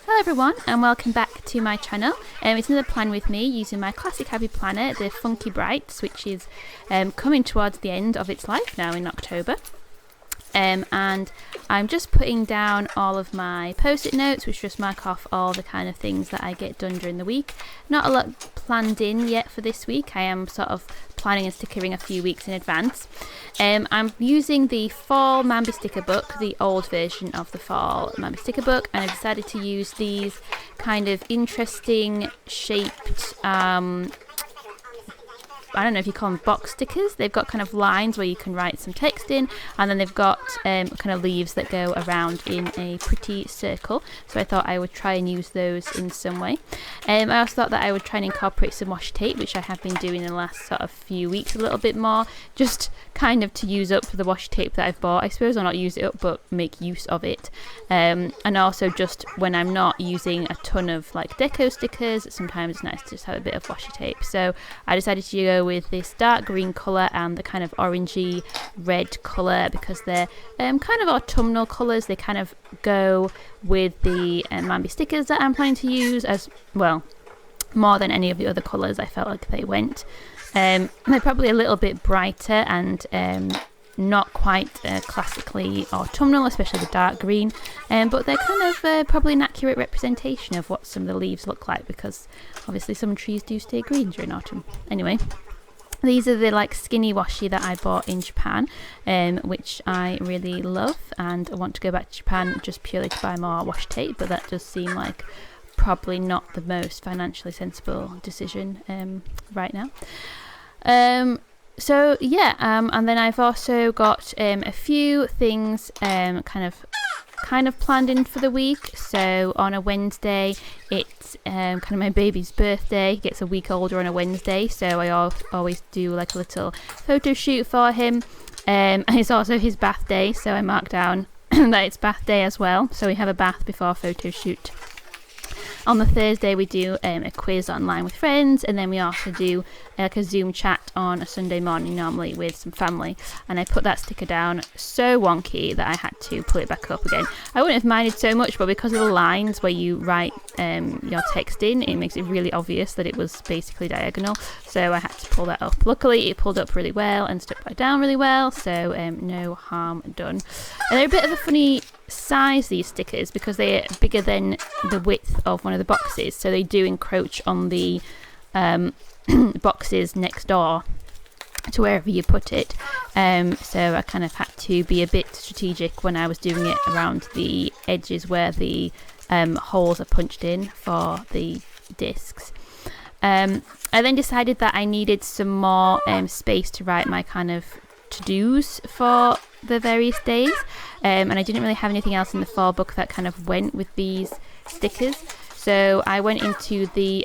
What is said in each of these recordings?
Hello everyone and welcome back to my channel. It's another plan with me using my classic happy planner, the Funky Brights, which is coming towards the end of its life now in October. And I'm just putting down all of my post-it notes, which just mark off all the kind of things that I get done during the week. Not a lot planned in yet for this week. I am sort of planning and stickering a few weeks in advance. I'm using the Fall Mambi sticker book, the old version of the Fall Mambi sticker book, and I decided to use these kind of interesting shaped I don't know if you call them box stickers. They've got kind of lines where you can write some text in, and then they've got kind of leaves that go around in a pretty circle. So I thought I would try and use those in some way. I also thought that I would try and incorporate some washi tape, which I have been doing in the last sort of few weeks a little bit more, just kind of to use up the washi tape that I've bought, I suppose, or not use it up, but make use of it. And also just when I'm not using a ton of like deco stickers, sometimes it's nice to just have a bit of washi tape. So I decided to go with this dark green colour and the kind of orangey red colour because they're kind of autumnal colours. They kind of go with the Mambi stickers that I'm planning to use as well, more than any of the other colours. I felt like they went. They're probably a little bit brighter and not quite classically autumnal, especially the dark green, but they're kind of probably an accurate representation of what some of the leaves look like, because obviously some trees do stay green during autumn. Anyway, these are the like skinny washi that I bought in Japan, which I really love, and I want to go back to Japan just purely to buy more washi tape, but that does seem like probably not the most financially sensible decision right now. So yeah, and then I've also got a few things kind of planned in for the week. So on a Wednesday, it's kind of my baby's birthday. He gets a week older on a Wednesday, so I always do like a little photo shoot for him. And it's also his bath day, so I mark down that it's bath day as well. So we have a bath before photo shoot. On the Thursday, we do a quiz online with friends, and then we also do like a Zoom chat on a Sunday morning, normally with some family. And I put that sticker down so wonky that I had to pull it back up again. I wouldn't have minded so much, but because of the lines where you write your text in, it makes it really obvious that it was basically diagonal. So I had to pull that up. Luckily, it pulled up really well and stuck back down really well, so no harm done. And they're a bit of a funny size, these stickers, because they're bigger than the width of one of the boxes, so they do encroach on the boxes next door to wherever you put it. So I kind of had to be a bit strategic when I was doing it around the edges where the holes are punched in for the discs. I then decided that I needed some more space to write my kind of to-dos for the various days, and I didn't really have anything else in the fall book that kind of went with these stickers, so I went into the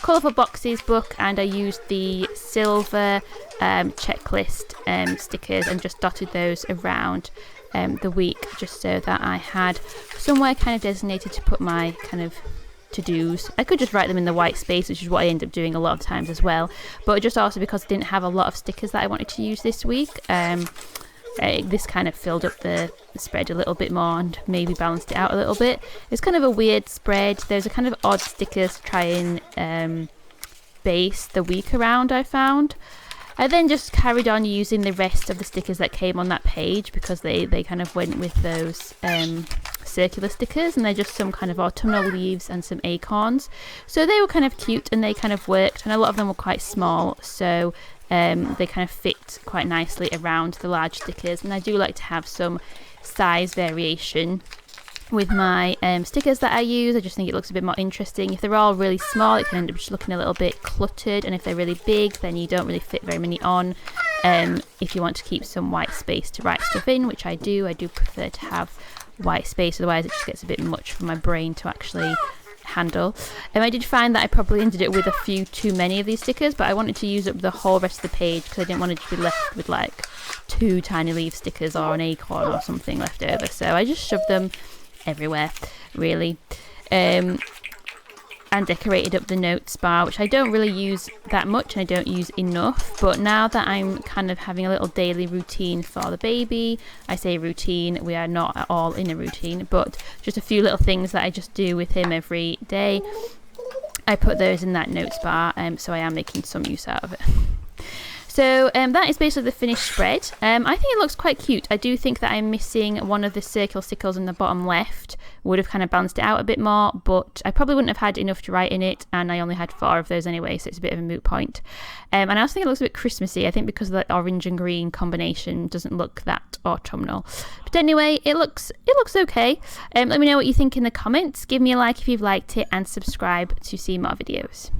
colourful boxes book and I used the silver checklist stickers and just dotted those around the week, just so that I had somewhere kind of designated to put my kind of to-dos. I could just write them in the white space, which is what I end up doing a lot of times as well, but just also because I didn't have a lot of stickers that I wanted to use this week, this kind of filled up the spread a little bit more and maybe balanced it out a little bit. It's kind of a weird spread. There's a kind of odd stickers to try and base the week around, I found. I then just carried on using the rest of the stickers that came on that page, because they kind of went with those circular stickers, and they're just some kind of autumnal leaves and some acorns. So they were kind of cute and they kind of worked, and a lot of them were quite small, so they kind of fit quite nicely around the large stickers. And I do like to have some size variation with my stickers that I use. I just think it looks a bit more interesting. If they're all really small, it can end up just looking a little bit cluttered, and if they're really big, then you don't really fit very many on. If you want to keep some white space to write stuff in, which I do prefer to have white space, otherwise it just gets a bit much for my brain to actually handle. I did find that I probably ended up with a few too many of these stickers, but I wanted to use up the whole rest of the page because I didn't want to just be left with like 2 tiny leaf stickers or an acorn or something left over, so I just shoved them everywhere, really. I and decorated up the notes bar, which I don't really use that much and I don't use enough. But now that I'm kind of having a little daily routine for the baby, I say routine, we are not at all in a routine, but just a few little things that I just do with him every day, I put those in that notes bar, so I am making some use out of it. So that is basically the finished spread. I think it looks quite cute. I do think that I'm missing one of the circle stickles in the bottom left. Would have kind of balanced it out a bit more, but I probably wouldn't have had enough to write in it, and I only had 4 of those anyway, so it's a bit of a moot point. And I also think it looks a bit Christmassy. I think because of the orange and green combination doesn't look that autumnal. But anyway, it looks okay. Let me know what you think in the comments. Give me a like if you've liked it, and subscribe to see more videos.